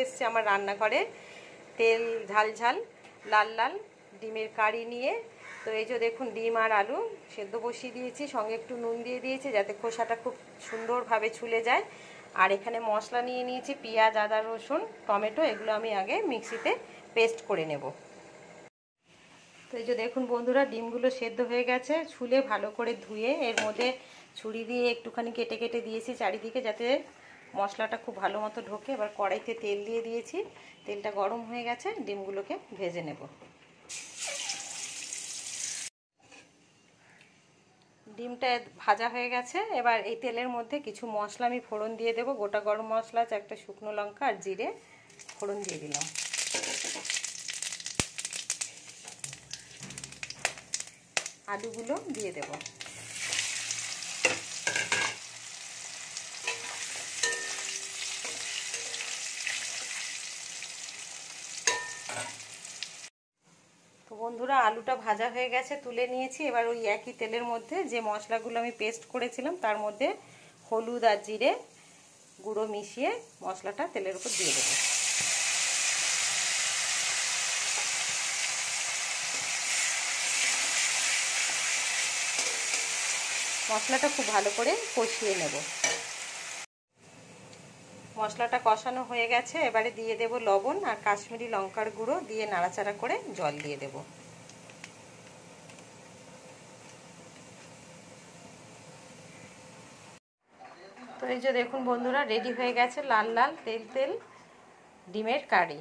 এসছে আমার রান্নাঘরে তেল ঝাল ঝাল লাল লাল ডিমের কারি নিয়ে। তো এই যে দেখুন ডিম আর আলু সেদ্ধ বসিয়ে দিয়েছি, সঙ্গে একটু নুন দিয়ে দিয়েছি যাতে খোসাটা খুব সুন্দরভাবে ছুলে যায়। আর এখানে মশলা নিয়ে নিয়েছি পেঁয়াজ, আদা, রসুন, টমেটো, এগুলো আমি আগে মিক্সিতে পেস্ট করে নেব। তো এই যে দেখুন বন্ধুরা, ডিমগুলো সেদ্ধ হয়ে গেছে, ছুলে ভালো করে ধুয়ে এর মধ্যে ছুরি দিয়ে একটুখানি কেটে কেটে দিয়েছি চারিদিকে যাতে মশলাটা খুব ভালো মতো ঢোকে। এবার কড়াইতে তেল দিয়ে দিয়েছি, তেলটা গরম হয়ে গেছে, ডিমগুলোকে ভেজে নেব। ডিমটা ভাজা হয়ে গেছে, এবার এই তেলের মধ্যে কিছু মশলা আমি ফোড়ন দিয়ে দেবো। গোটা গরম মশলা, একটা শুকনো লঙ্কা আর জিরে ফোড়ন দিয়ে দিলাম। আলুগুলো দিয়ে দেব। তো বন্ধুরা, আলুটা ভাজা হয়ে গেছে, তুলে নিয়েছি। এবার ওই একই তেলের মধ্যে যে মশলাগুলো আমি পেস্ট করেছিলাম তার মধ্যে হলুদ আর জিরে গুঁড়ো মিশিয়ে মশলাটা তেলের উপর দিয়ে দেবো। মশলাটা খুব ভালো করে কষিয়ে নেব। মশলাটা কষানো হয়ে গেছে, এবারে দিয়ে দেব লবণ আর কাশ্মীরি লঙ্কার গুঁড়ো, দিয়ে নাড়াচাড়া করে জল দিয়ে দেব। তো এই যে দেখুন বন্ধুরা, রেডি হয়ে গেছে লাল লাল তেল তেল ডিমের কারি।